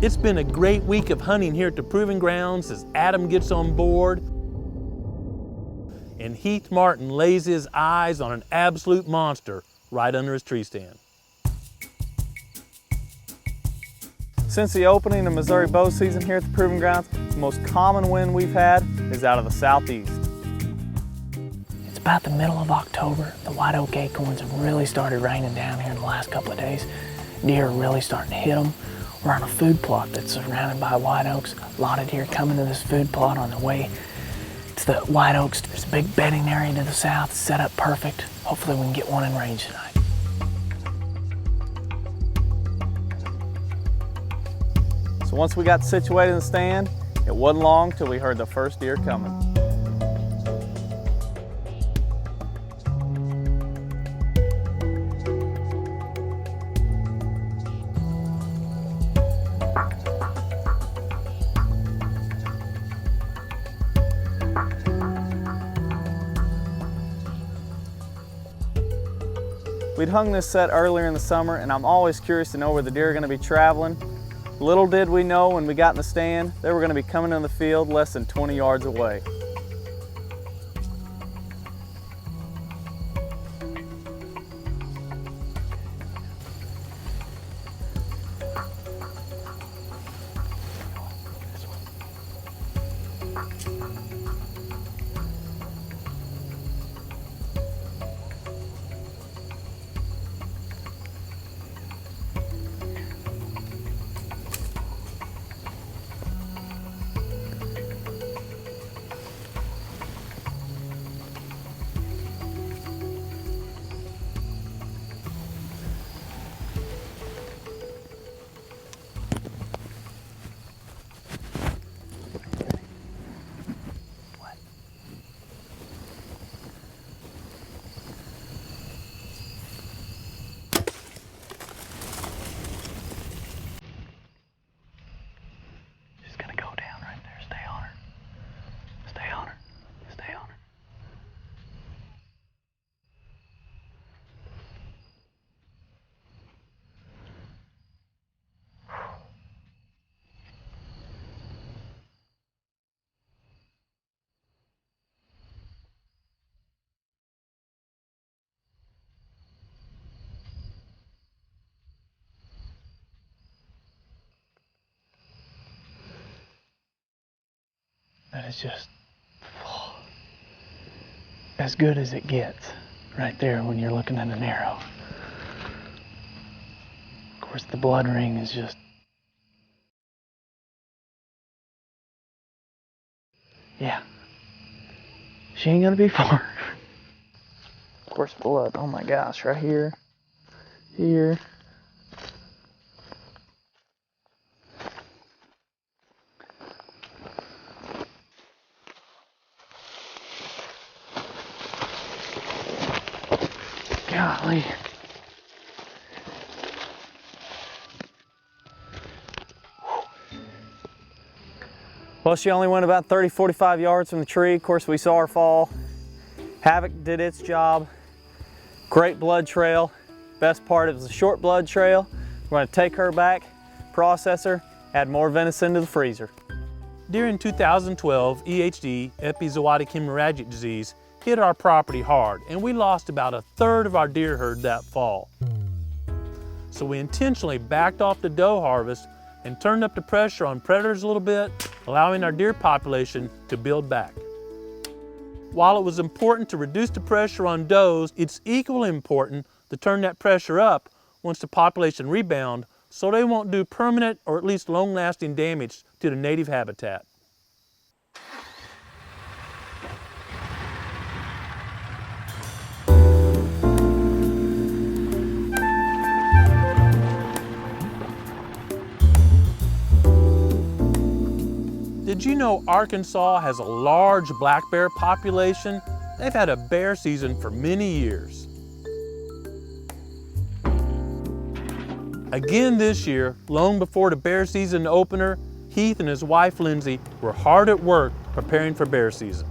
It's been a great week of hunting here at the Proving Grounds as Adam gets on board and Heath Martin lays his eyes on an absolute monster right under his tree stand. Since the opening of Missouri bow season here at the Proving Grounds, the most common wind we've had is out of the southeast. It's about the middle of October. The white oak acorns have really started raining down here in the last couple of days. Deer are really starting to hit them. We're on a food plot that's surrounded by white oaks. A lot of deer coming to this food plot on the way to the white oaks. There's a big bedding area to the south, set up perfect. Hopefully we can get one in range tonight. So once we got situated in the stand, it wasn't long till we heard the first deer coming. We'd hung this set earlier in the summer, and I'm always curious to know where the deer are going to be traveling. Little did we know when we got in the stand, they were going to be coming in the field less than 20 yards away. That is just as good as it gets right there when you're looking at an arrow. Of course, the blood ring is just, yeah, she ain't gonna be far. Of course, blood, oh my gosh, right here, here. Golly. Well, she only went about 30, 45 yards from the tree. Of course, we saw her fall. Havoc did its job. Great blood trail. Best part, it was a short blood trail. We're going to take her back, process her, add more venison to the freezer. During 2012, EHD, epizootic hemorrhagic disease, hit our property hard, and we lost about a third of our deer herd that fall. So we intentionally backed off the doe harvest and turned up the pressure on predators a little bit, allowing our deer population to build back. While it was important to reduce the pressure on does, it's equally important to turn that pressure up once the population rebound so they won't do permanent or at least long-lasting damage to the native habitat. Did you know Arkansas has a large black bear population? They've had a bear season for many years. Again this year, long before the bear season opener, Heath and his wife Lindsay were hard at work preparing for bear season.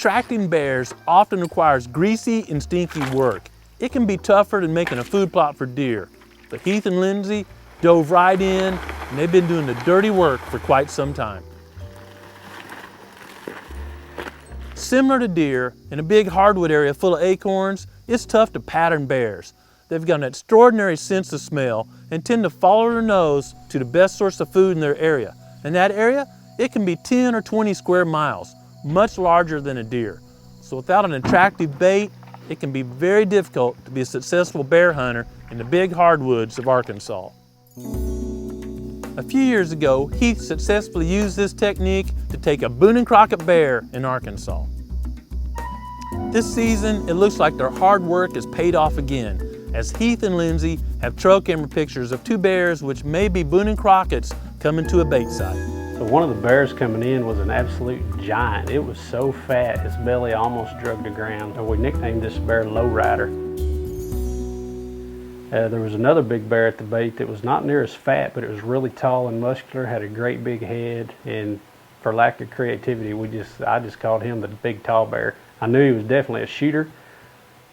Attracting bears often requires greasy and stinky work. It can be tougher than making a food plot for deer. But Heath and Lindsay dove right in, and they've been doing the dirty work for quite some time. Similar to deer, in a big hardwood area full of acorns, it's tough to pattern bears. They've got an extraordinary sense of smell and tend to follow their nose to the best source of food in their area. In that area, it can be 10 or 20 square miles, much larger than a deer. So without an attractive bait, it can be very difficult to be a successful bear hunter in the big hardwoods of Arkansas. A few years ago, Heath successfully used this technique to take a Boone and Crockett bear in Arkansas. This season, it looks like their hard work has paid off again, as Heath and Lindsay have trail camera pictures of two bears which may be Boone and Crockett's coming to a bait site. So one of the bears coming in was an absolute giant. It was so fat, his belly almost drug the ground. And we nicknamed this bear Lowrider. There was another big bear at the bait that was not near as fat, but it was really tall and muscular, had a great big head, and for lack of creativity, I just called him the big tall bear. I knew he was definitely a shooter.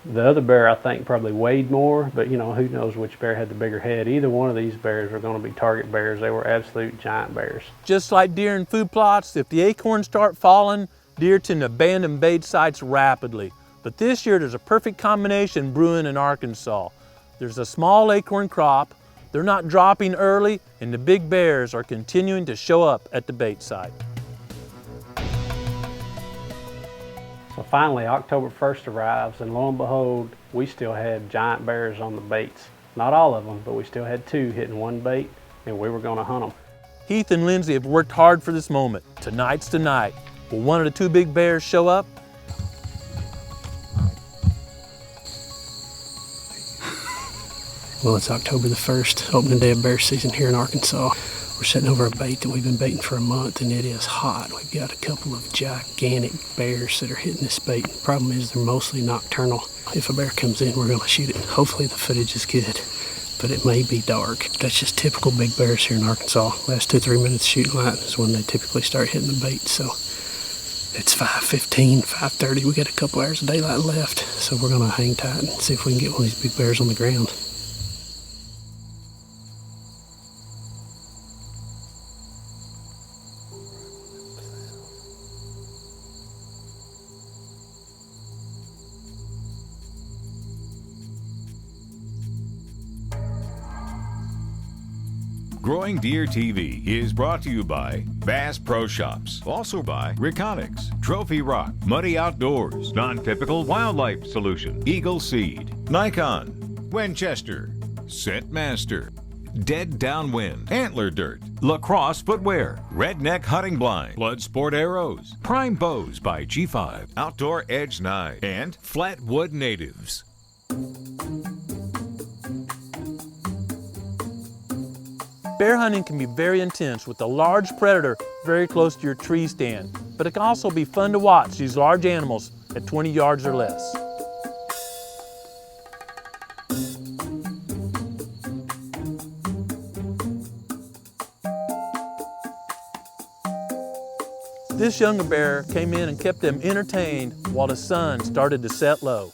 The other bear, I think, probably weighed more, but you know, who knows which bear had the bigger head. Either one of these bears were going to be target bears. They were absolute giant bears. Just like deer in food plots, if the acorns start falling, deer tend to abandon bait sites rapidly. But this year, there's a perfect combination brewing in Arkansas. There's a small acorn crop, they're not dropping early, and the big bears are continuing to show up at the bait site. So finally, October 1st arrives, and lo and behold, we still had giant bears on the baits. Not all of them, but we still had two hitting one bait, and we were going to hunt them. Heath and Lindsay have worked hard for this moment. Tonight's the night. Will one of the two big bears show up? Well, it's October the 1st, opening day of bear season here in Arkansas. We're sitting over a bait that we've been baiting for a month, and it is hot. We've got a couple of gigantic bears that are hitting this bait. The problem is they're mostly nocturnal. If a bear comes in, we're going to shoot it. Hopefully the footage is good, but it may be dark. That's just typical big bears here in Arkansas. Last 2-3 minutes shooting light is when they typically start hitting the bait. So it's 5:15, 5:30. We got a couple hours of daylight left, so we're going to hang tight and see if we can get one of these big bears on the ground. GrowingDeer.tv is brought to you by Bass Pro Shops, also by Reconics, Trophy Rock, Muddy Outdoors, Non-Typical Wildlife Solution, Eagle Seed, Nikon, Winchester, Scentmaster, Dead Downwind, Antler Dirt, Lacrosse Footwear, Redneck Hunting Blind, Bloodsport Arrows, Prime Bows by G5, Outdoor Edge Knife, and Flatwood Natives. Bear hunting can be very intense with a large predator very close to your tree stand, but it can also be fun to watch these large animals at 20 yards or less. This younger bear came in and kept them entertained while the sun started to set low.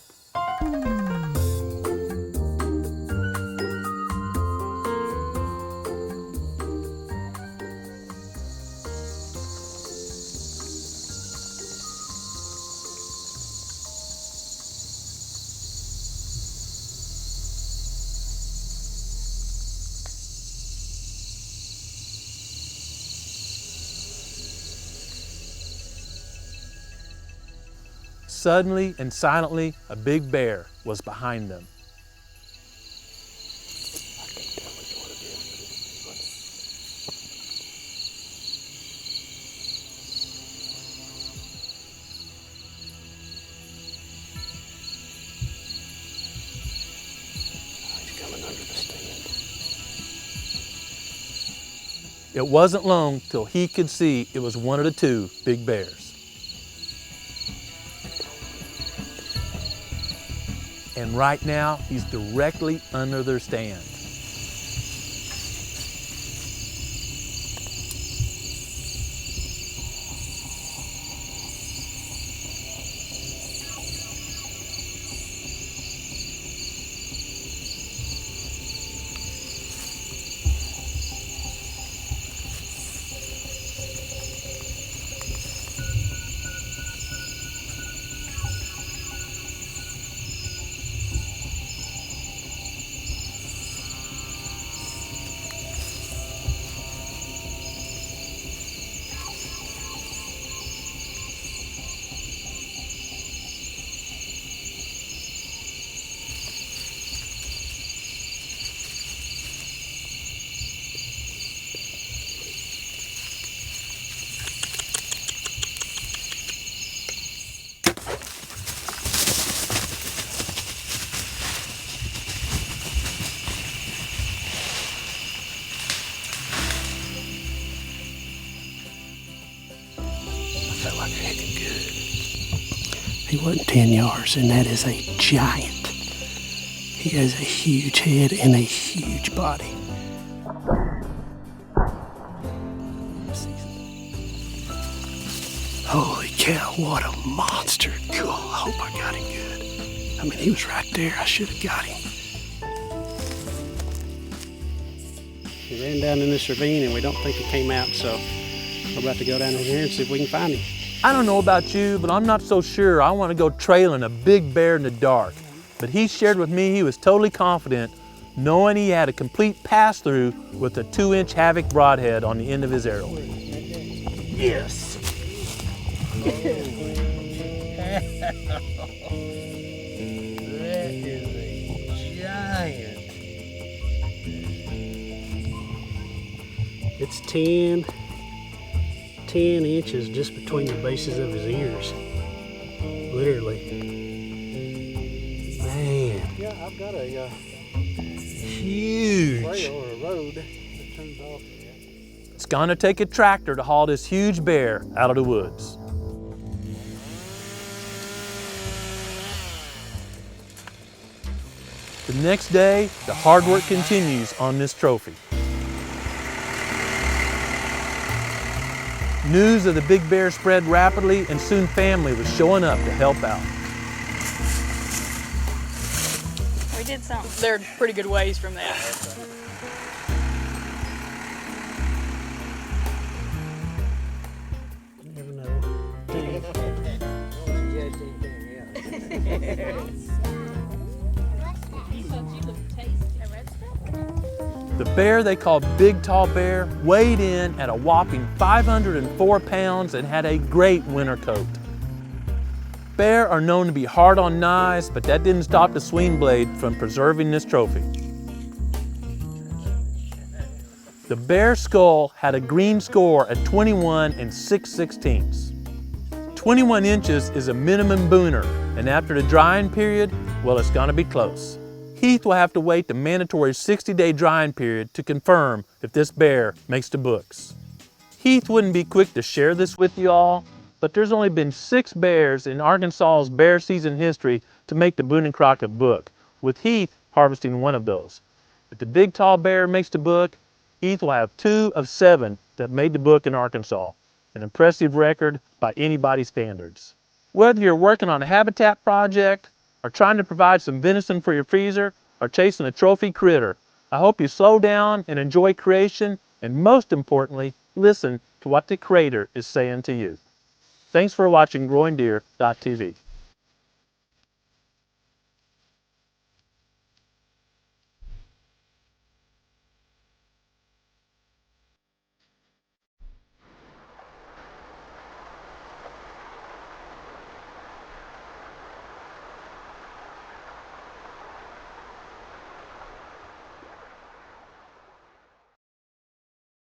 Suddenly and silently, a big bear was behind them. He's coming under the stand. It wasn't long till he could see it was one of the two big bears. And right now, he's directly under their stand. He wasn't 10 yards, and that is a giant. He has a huge head and a huge body. Holy cow, what a monster. Cool, I hope I got him good. I mean, he was right there. I should have got him. He ran down in this ravine and we don't think he came out, so we're about to go down in here and see if we can find him. I don't know about you, but I'm not so sure I want to go trailing a big bear in the dark. But he shared with me he was totally confident, knowing he had a complete pass-through with a 2-inch Havoc broadhead on the end of his arrow. Yes! That is a giant. It's 10 inches just between the bases of his ears. Literally. Man. Yeah, I've got a Huge. trail or a road that turns off. It's gonna take a tractor to haul this huge bear out of the woods. The next day, the hard work continues on this trophy. News of the big bear spread rapidly, and soon family was showing up to help out. We did something. They're pretty good ways from that. You never know. The bear they called Big Tall Bear weighed in at a whopping 504 pounds and had a great winter coat. Bear are known to be hard on knives, but that didn't stop the swing blade from preserving this trophy. The bear skull had a green score at 21 6/16. 21 inches is a minimum booner, and after the drying period, well, it's gonna be close. Heath will have to wait the mandatory 60-day drying period to confirm if this bear makes the books. Heath wouldn't be quick to share this with you all, but there's only been 6 bears in Arkansas's bear season history to make the Boone and Crockett book, with Heath harvesting one of those. If the Big Tall Bear makes the book, Heath will have 2 of 7 that made the book in Arkansas, an impressive record by anybody's standards. Whether you're working on a habitat project, or trying to provide some venison for your freezer, or chasing a trophy critter, I hope you slow down and enjoy creation, and most importantly, listen to what the Creator is saying to you. Thanks for watching GrowingDeer.tv.